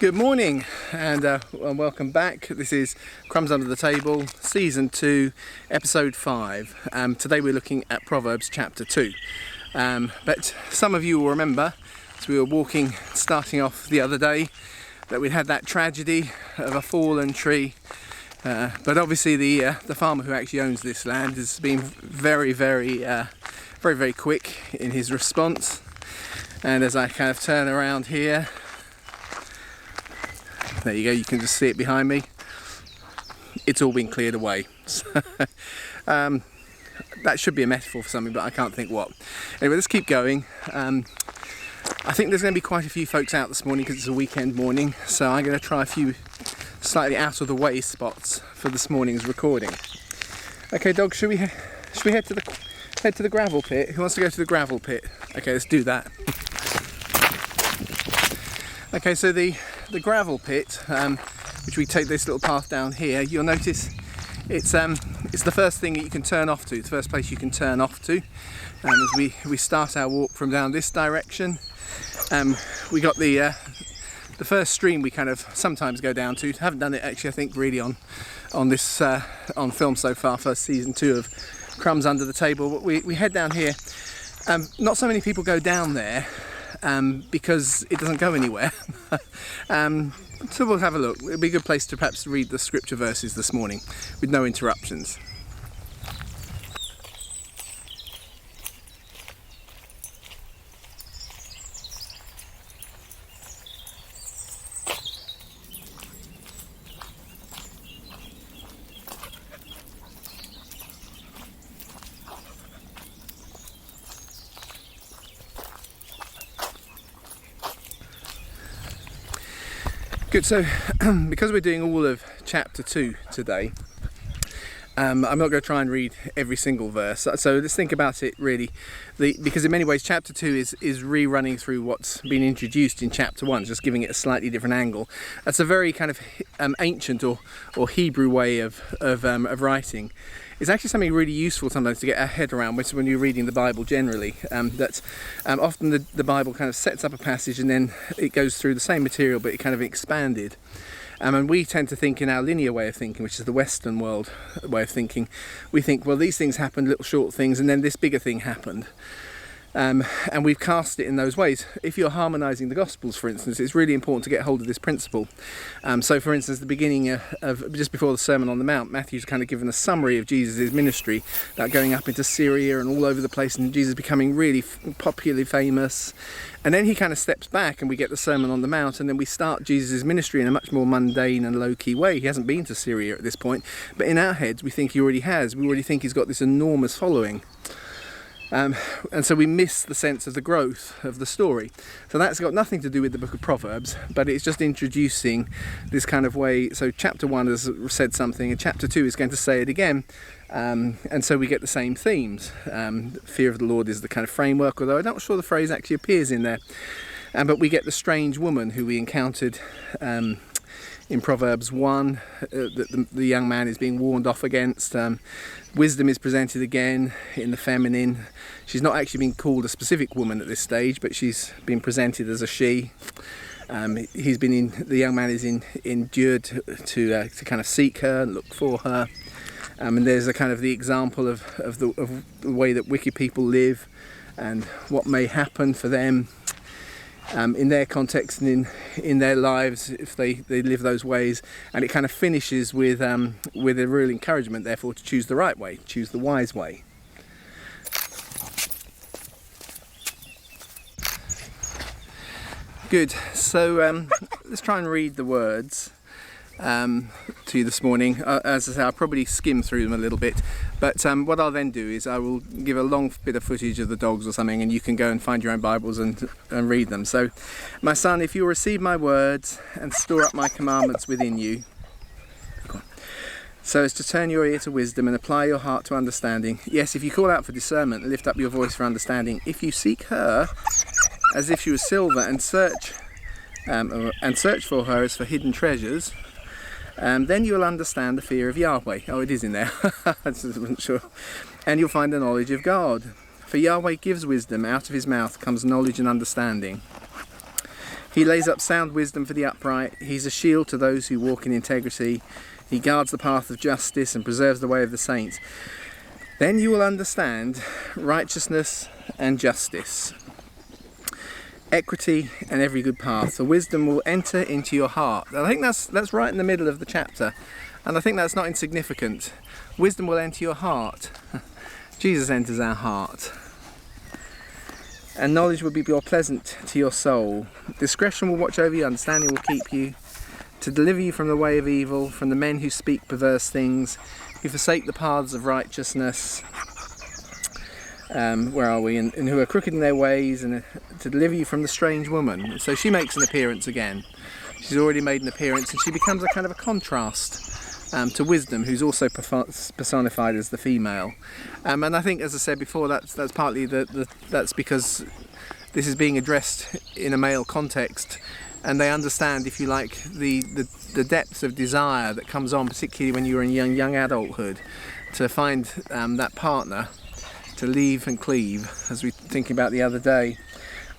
Good morning and welcome back. This is Crumbs Under the Table, Season 2, Episode 5. Today we're looking at Proverbs chapter 2. But some of you will remember, as we were walking, starting off the other day, that we'd had that tragedy of a fallen tree. But obviously the farmer who actually owns this land has been very quick in his response. And as I kind of turn around here, there you go, you can just see it behind me. It's all been cleared away. That should be a metaphor for something, but I can't think what. Anyway, let's keep going. I think there's going to be quite a few folks out this morning because it's a weekend morning, so I'm going to try a few slightly out of the way spots for this morning's recording. Okay, dog, should we head to the gravel pit? Who wants to go to the gravel pit? Okay, let's do that. Okay, so the gravel pit, which we take this little path down here, you'll notice it's the first thing that you can turn off to, the first place you can turn off to. As we start our walk from down this direction, we got the first stream we kind of sometimes go down to. Haven't done it actually, I think, really on this on film so far for season 2 of Crumbs Under the Table. But we head down here. Not so many people go down there. Because it doesn't go anywhere. So we'll have a look. It'll be a good place to perhaps read the scripture verses this morning with no interruptions. Good, so because we're doing all of chapter 2 today, I'm not going to try and read every single verse, so let's think about it really, because in many ways chapter 2 is rerunning through what's been introduced in chapter 1, just giving it a slightly different angle. That's a very kind of ancient or Hebrew way of writing. It's actually something really useful sometimes to get our head around when you're reading the Bible generally. Often the Bible kind of sets up a passage and then it goes through the same material but it kind of expanded. And we tend to think in our linear way of thinking, which is the Western world way of thinking. We think, well, these things happened, little short things, and then this bigger thing happened. And we've cast it in those ways. If you're harmonising the Gospels, for instance, it's really important to get hold of this principle. So, for instance, the beginning of just before the Sermon on the Mount, Matthew's kind of given a summary of Jesus' ministry, about going up into Syria and all over the place, and Jesus becoming really popularly famous. And then he kind of steps back and we get the Sermon on the Mount, and then we start Jesus' ministry in a much more mundane and low-key way. He hasn't been to Syria at this point, but in our heads we think he already has. We already think he's got this enormous following. And so we miss the sense of the growth of the story. So that's got nothing to do with the book of Proverbs, but it's just introducing this kind of way. So chapter 1 has said something and chapter 2 is going to say it again. And so we get the same themes. Fear of the Lord is the kind of framework, although I'm not sure the phrase actually appears in there. But we get the strange woman who we encountered in Proverbs 1, that the young man is being warned off against. Wisdom is presented again in the feminine. She's not actually been called a specific woman at this stage, but she's been presented as a she. The young man is endured to kind of seek her and look for her. And there's a kind of the example of the way that wicked people live and what may happen for them. In their context and in their lives if they live those ways, and it kind of finishes with a real encouragement therefore to choose the right way, choose the wise way. Good, so let's try and read the words to you this morning. As I say, I'll probably skim through them a little bit, but what I'll then do is I will give a long bit of footage of the dogs or something, and you can go and find your own Bibles and read them. So, my son, if you receive my words and store up my commandments within you, so as to turn your ear to wisdom and apply your heart to understanding. Yes, if you call out for discernment and lift up your voice for understanding, if you seek her as if she was silver and search for her as for hidden treasures, then you'll understand the fear of Yahweh. Oh, it is in there. I just wasn't sure. And you'll find the knowledge of God. For Yahweh gives wisdom, out of his mouth comes knowledge and understanding. He lays up sound wisdom for the upright. He's a shield to those who walk in integrity. He guards the path of justice and preserves the way of the saints. Then you will understand righteousness and justice, equity and every good path. The wisdom will enter into your heart. And I think that's right in the middle of the chapter, and I think that's not insignificant. Wisdom will enter your heart. Jesus enters our heart. And knowledge will be more pleasant to your soul. Discretion will watch over you, understanding will keep you, to deliver you from the way of evil, from the men who speak perverse things, who forsake the paths of righteousness. Where are we? And who are crooked in their ways, and to deliver you from the strange woman. So she makes an appearance again. She's already made an appearance, and she becomes a kind of a contrast to wisdom, who's also personified as the female. And I think, as I said before, that's partly that's because this is being addressed in a male context, and they understand, if you like, the depths of desire that comes on, particularly when you're in young adulthood, to find that partner, to leave and cleave, as we were thinking about the other day.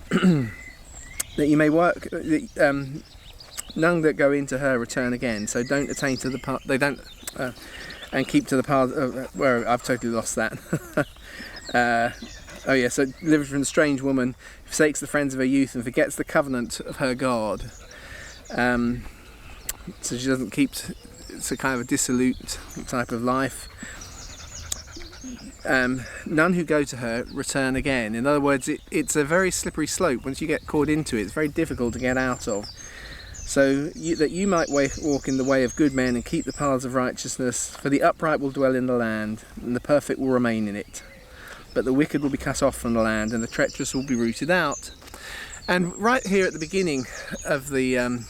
That you may work. None that go into her return again. So don't attain to the path. They don't, and keep to the path. Where I've totally lost that. Oh yeah. So delivered from the strange woman, forsakes the friends of her youth, and forgets the covenant of her God. So she doesn't keep. It's a kind of a dissolute type of life. None who go to her return again. In other words, it's a very slippery slope. Once you get caught into it, it's very difficult to get out of. So that you might walk in the way of good men and keep the paths of righteousness, for the upright will dwell in the land, and the perfect will remain in it. But the wicked will be cut off from the land, and the treacherous will be rooted out. And right here at the beginning of the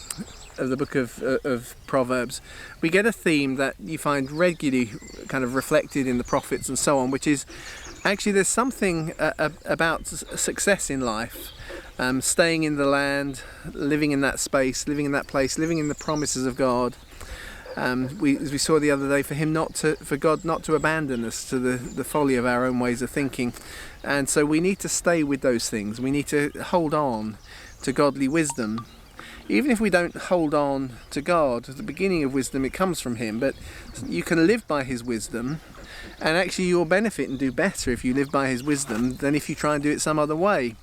book of Proverbs, we get a theme that you find regularly kind of reflected in the prophets and so on, which is actually there's something about success in life. Staying in the land, living in that space, living in that place, living in the promises of God. As we saw the other day, for God not to abandon us to the folly of our own ways of thinking. And so we need to stay with those things. We need to hold on to godly wisdom. Even if we don't hold on to God, at the beginning of wisdom it comes from Him, but you can live by His wisdom, and actually you'll benefit and do better if you live by His wisdom than if you try and do it some other way.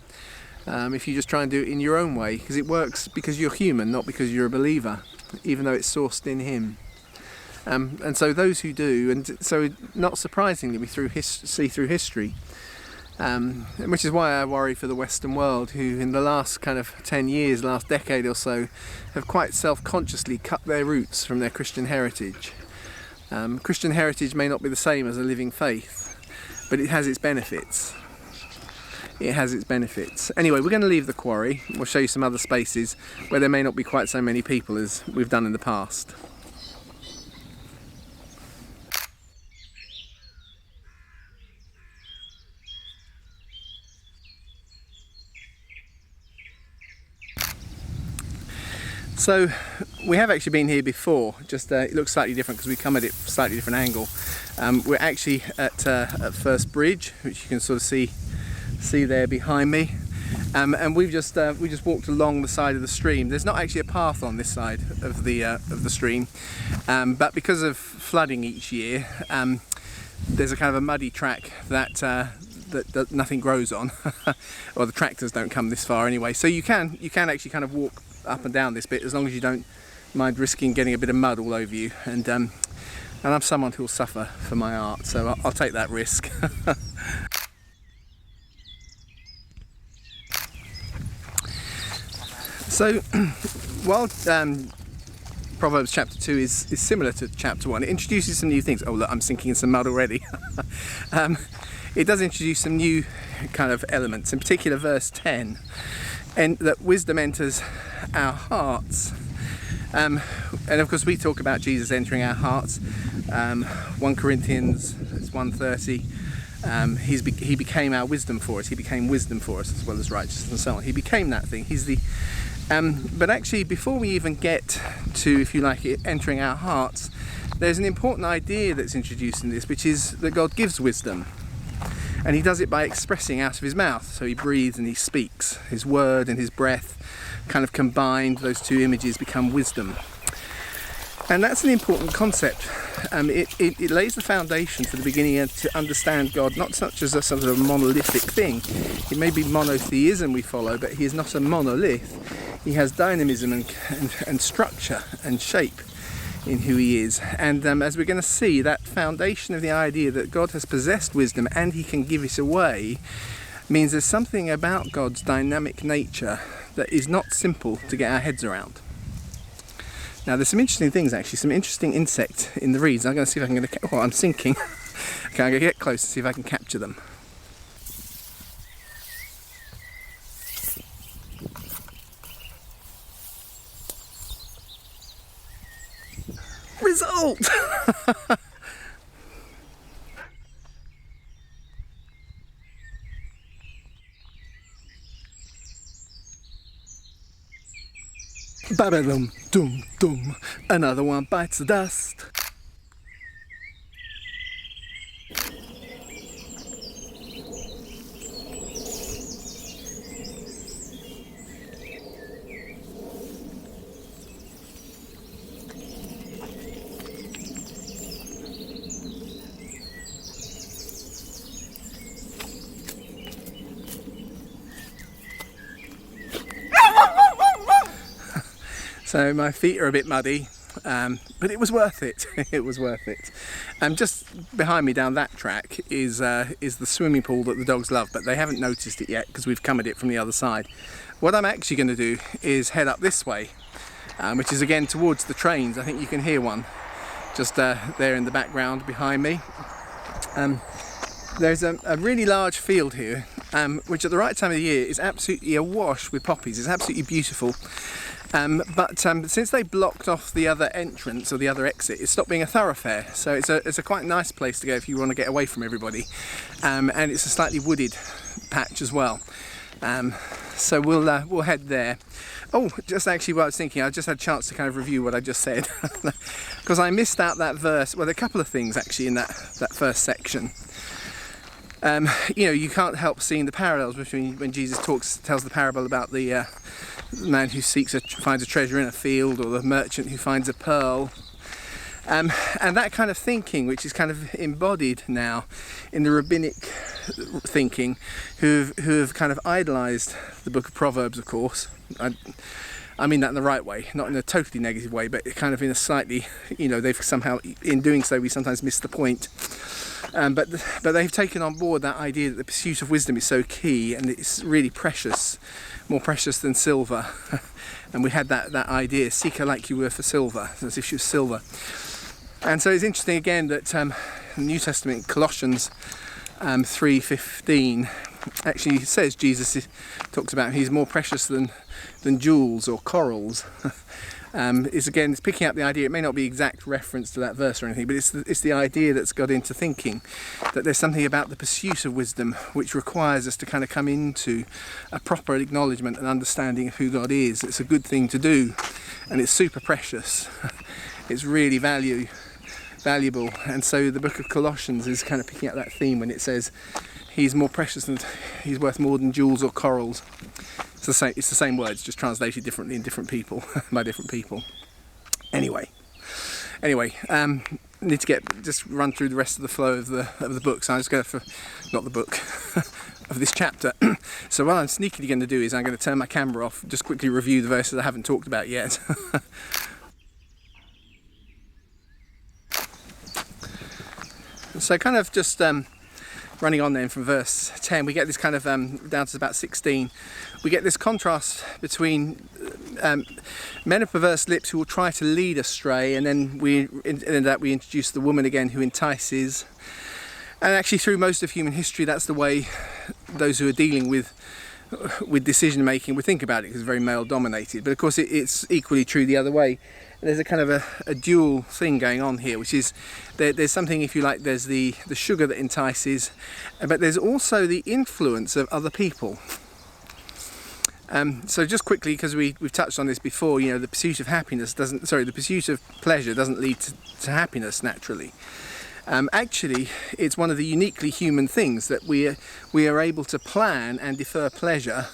If you just try and do it in your own way, because it works because you're human, not because you're a believer, even though it's sourced in Him. And so those who do, and so not surprisingly we see through history, which is why I worry for the Western world, who in the last kind of 10 years, last decade or so, have quite self-consciously cut their roots from their Christian heritage. Christian heritage may not be the same as a living faith, but it has its benefits. It has its benefits. Anyway, we're going to leave the quarry. We'll show you some other spaces where there may not be quite so many people as we've done in the past. So we have actually been here before, just it looks slightly different because we come at it from a slightly different angle. We're actually at First Bridge, which you can sort of see there behind me, and we just walked along the side of the stream. There's not actually a path on this side of the stream, but because of flooding each year, there's a kind of a muddy track that nothing grows on, or the tractors don't come this far anyway. So you can actually kind of walk up and down this bit as long as you don't mind risking getting a bit of mud all over you. And I'm someone who'll suffer for my art, so I'll take that risk. So, while Proverbs chapter 2 is similar to chapter 1, it introduces some new things. Oh look, I'm sinking in some mud already. It does introduce some new kind of elements, in particular verse 10, and that wisdom enters our hearts. And of course we talk about Jesus entering our hearts. 1 Corinthians 1:30. He became our wisdom for us. He became wisdom for us, as well as righteousness and so on. He became that thing. He's the. But actually, before we even get to, if you like, it entering our hearts, there's an important idea that's introduced in this, which is that God gives wisdom. And he does it by expressing out of his mouth. So he breathes and he speaks. His word and his breath kind of combined, those two images become wisdom. And that's an important concept. It lays the foundation for the beginning to understand God not such as a sort of a monolithic thing. It may be monotheism we follow, but he is not a monolith. He has dynamism and structure and shape in who he is. And as we're going to see, that foundation of the idea that God has possessed wisdom and he can give it away means there's something about God's dynamic nature that is not simple to get our heads around. Now there's some interesting things actually, some interesting insects in the reeds. I'm going to see if I can get I'm sinking. Okay, I'm going to get close and see if I can capture them. Result! Ba-ba-dum, dum, dum. Another one bites the dust. So my feet are a bit muddy, but it was worth it. It was worth it. Just behind me down that track is the swimming pool that the dogs love, but they haven't noticed it yet because we've come at it from the other side. What I'm actually going to do is head up this way, which is again towards the trains. I think you can hear one just there in the background behind me. There's a really large field here, which at the right time of the year is absolutely awash with poppies. It's absolutely beautiful. But since they blocked off the other entrance or the other exit, it stopped being a thoroughfare. So it's a quite nice place to go if you want to get away from everybody. And it's a slightly wooded patch as well. So we'll head there. Oh, just actually what I was thinking, I just had a chance to kind of review what I just said. Because I missed out that verse. Well, there are a couple of things actually in that first section. You can't help seeing the parallels between when Jesus tells the parable about the man who finds a treasure in a field, or the merchant who finds a pearl, and that kind of thinking, which is kind of embodied now in the rabbinic thinking, who have kind of idolized the book of Proverbs, of course. I mean that in the right way, not in a totally negative way, but kind of in a slightly, they've somehow, in doing so, we sometimes miss the point. But they've taken on board that idea that the pursuit of wisdom is so key, and it's really precious, more precious than silver. And we had that idea, seek her like you were for silver, as if she was silver. And so it's interesting again that in the New Testament, Colossians 3:15, actually says Jesus talks about he's more precious than jewels or corals. It's picking up the idea. It may not be exact reference to that verse or anything, but it's the idea that's got into thinking that there's something about the pursuit of wisdom which requires us to kind of come into a proper acknowledgement and understanding of who God is. It's a good thing to do, and it's super precious. It's really valuable, and so the book of Colossians is kind of picking up that theme when it says he's more precious than, he's worth more than jewels or corals. It's the same words, just translated differently in different people by different people. Anyway, need to just run through the rest of the flow of the book. So I'm just going not the book of this chapter. So what I'm sneakily going to do is I'm going to turn my camera off, just quickly review the verses I haven't talked about yet. So kind of just running on then from verse 10, we get this kind of down to about 16. We get this contrast between men of perverse lips who will try to lead astray, and then we introduce the woman again who entices. And actually through most of human history, that's the way those who are dealing with decision making would think about it, because it's very male dominated. But of course it's equally true the other way. There's a kind of a dual thing going on here, which is there's something, if you like, there's the sugar that entices, but there's also the influence of other people. So just quickly, because we've touched on this before, the pursuit of pleasure doesn't lead to happiness naturally. Actually, it's one of the uniquely human things that we are able to plan and defer pleasure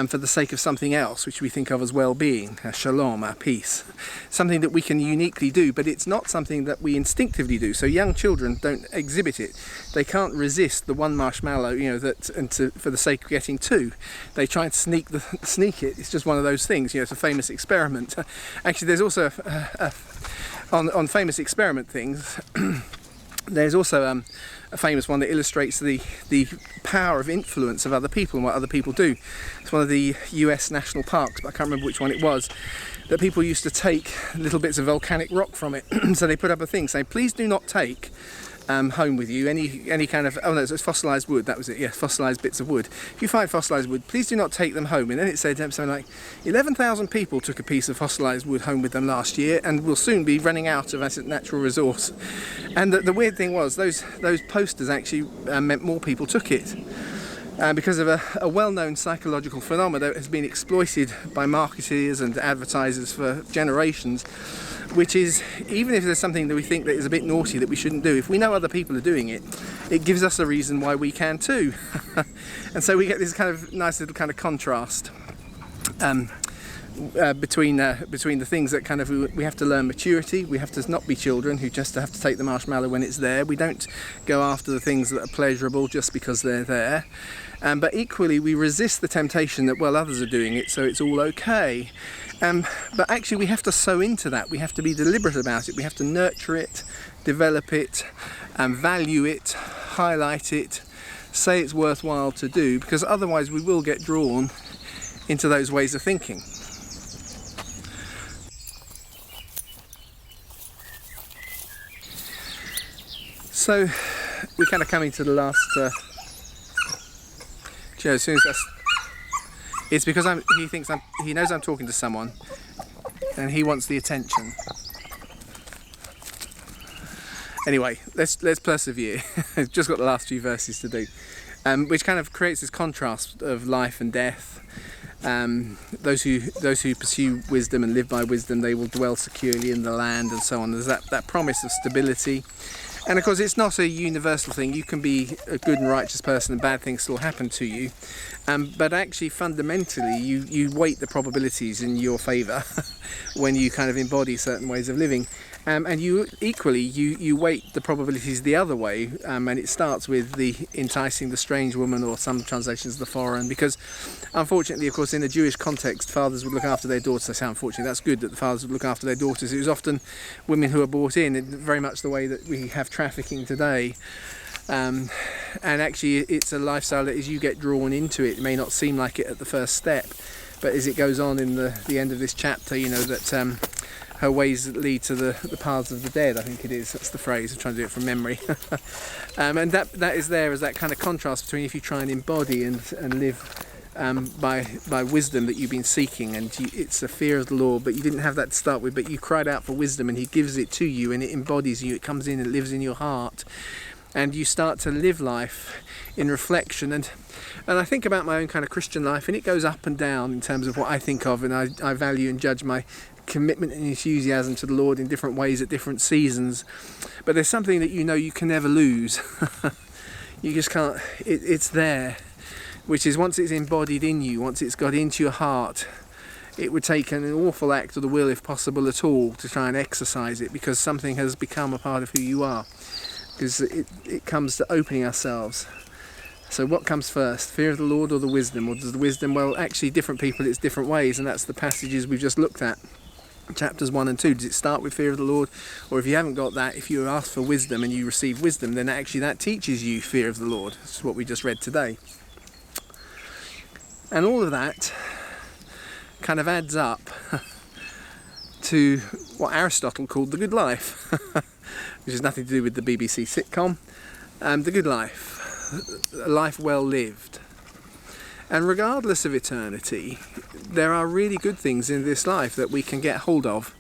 for the sake of something else, which we think of as well-being, shalom, our peace. Something that we can uniquely do, but it's not something that we instinctively do. So young children don't exhibit it. They can't resist the one marshmallow, for the sake of getting two. They try and sneak it. It's just one of those things. It's a famous experiment. Actually, there's also on famous experiment things. There's also a famous one that illustrates the power of influence of other people and what other people do. It's one of the US national parks, but I can't remember which one it was, that people used to take little bits of volcanic rock from it. So they put up a thing saying, please do not take home with you any kind of, it's fossilised wood, that was it, yes, fossilised bits of wood. If you find fossilised wood, please do not take them home. And then it said something like 11,000 people took a piece of fossilised wood home with them last year and will soon be running out of as a natural resource. And the weird thing was those posters actually meant more people took it. Because of a well-known psychological phenomenon that has been exploited by marketers and advertisers for generations, which is, even if there's something that we think that is a bit naughty that we shouldn't do, if we know other people are doing it, it gives us a reason why we can too. And so we get this kind of nice little kind of contrast between the things that kind of we have to learn maturity. We have to not be children who just have to take the marshmallow when it's there. We don't go after the things that are pleasurable just because they're there. But equally, we resist the temptation that, well, others are doing it, so it's all okay. But actually, we have to sow into that. We have to be deliberate about it. We have to nurture it, develop it, value it, highlight it, say it's worthwhile to do, because otherwise we will get drawn into those ways of thinking. So we're kind of coming to the last. As soon as it's because he knows I'm talking to someone, and he wants the attention. Anyway, let's persevere. I've just got the last few verses to do, which kind of creates this contrast of life and death. Those who pursue wisdom and live by wisdom, they will dwell securely in the land, and so on. There's that promise of stability. And of course, it's not a universal thing. You can be a good and righteous person and bad things still happen to you. But actually, fundamentally, you weight the probabilities in your favour when you kind of embody certain ways of living. And you equally, you weight the probabilities the other way. And it starts with the enticing the strange woman, or some translations the foreign. Because unfortunately, of course, in a Jewish context, fathers would look after their daughters. I say unfortunately, that's good that the fathers would look after their daughters. It was often women who are brought in very much the way that we have trafficking today. And actually, it's a lifestyle that as you get drawn into it, it may not seem like it at the first step, but as it goes on in the end of this chapter, that her ways lead to the paths of the dead, I think it is. That's the phrase. I'm trying to do it from memory. And that is there as that kind of contrast between if you try and embody and live by wisdom that you've been seeking, and it's a fear of the Lord, but you didn't have that to start with, but you cried out for wisdom and he gives it to you and it embodies you, it comes in and lives in your heart, and you start to live life in reflection. And I think about my own kind of Christian life, and it goes up and down in terms of what I think of, and I value and judge my commitment and enthusiasm to the Lord in different ways at different seasons. But there's something that you can never lose. You just can't, it's there, which is once it's embodied in you, once it's got into your heart, it would take an awful act of the will, if possible at all, to try and exercise it, because something has become a part of who you are. Because it comes to opening ourselves. So what comes first, fear of the Lord or the wisdom? Or does the wisdom, well, actually different people, it's different ways, and that's the passages we've just looked at. Chapters 1 and 2, does it start with fear of the Lord? Or if you haven't got that, if you ask for wisdom and you receive wisdom, then actually that teaches you fear of the Lord. That's what we just read today. And all of that kind of adds up to what Aristotle called the good life, which has nothing to do with the BBC sitcom. The good life, a life well lived. And regardless of eternity, there are really good things in this life that we can get hold of,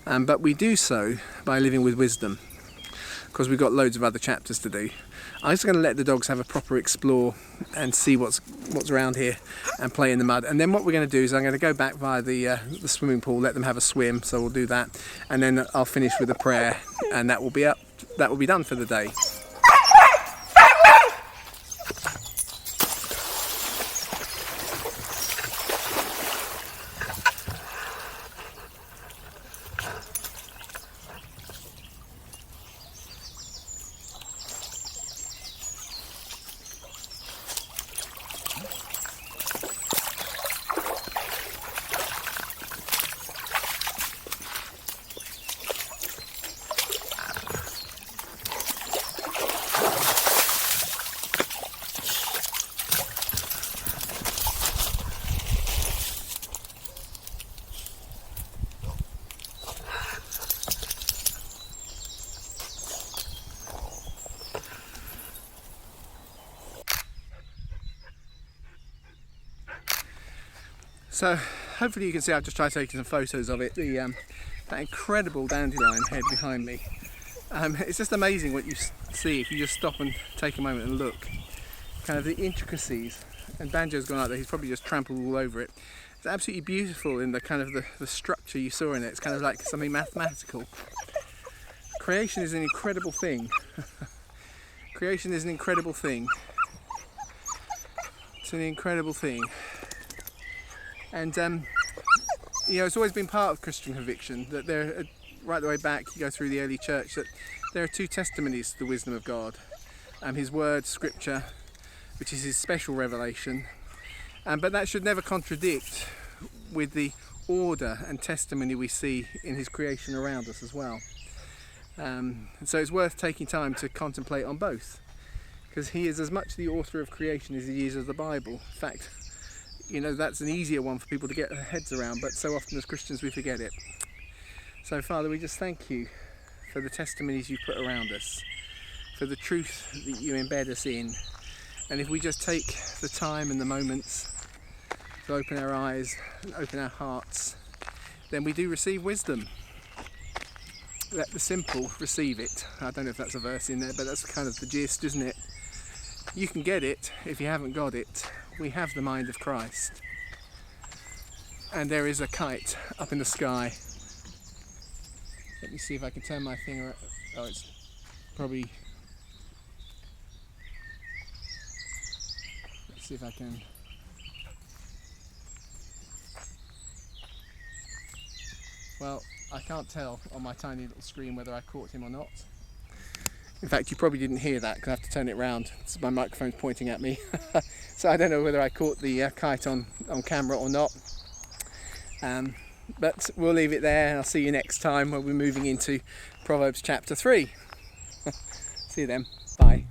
but we do so by living with wisdom, because we've got loads of other chapters to do. I'm just going to let the dogs have a proper explore and see what's around here and play in the mud. And then what we're going to do is I'm going to go back via the swimming pool, let them have a swim, so we'll do that. And then I'll finish with a prayer, and that will be up that will be done for the day. So hopefully you can see I've just tried taking some photos of it. That incredible dandelion head behind me. It's just amazing what you see if you just stop and take a moment and look. Kind of the intricacies. And Banjo's gone out there, he's probably just trampled all over it. It's absolutely beautiful in the kind of the structure you saw in it. It's kind of like something mathematical. Creation is an incredible thing. Creation is an incredible thing. It's an incredible thing. And it's always been part of Christian conviction that there, right the way back, you go through the early church, that there are two testimonies to the wisdom of God. His word, scripture, which is his special revelation. But that should never contradict with the order and testimony we see in his creation around us as well. And so it's worth taking time to contemplate on both, because he is as much the author of creation as he is of the Bible. In fact, that's an easier one for people to get their heads around, but so often as Christians we forget it. So Father, we just thank you for the testimonies you put around us, for the truth that you embed us in. And if we just take the time and the moments to open our eyes and open our hearts, then we do receive wisdom. Let the simple receive it. I don't know if that's a verse in there, but that's kind of the gist, isn't it? You can get it if you haven't got it. We have the mind of Christ. And there is a kite up in the sky. Let me see if I can turn my finger. Oh, it's probably... Let's see if I can... Well, I can't tell on my tiny little screen whether I caught him or not. In fact, you probably didn't hear that because I have to turn it round. My microphone's pointing at me. So I don't know whether I caught the kite on camera or not. But we'll leave it there, and I'll see you next time when we're moving into Proverbs chapter 3. See you then. Bye.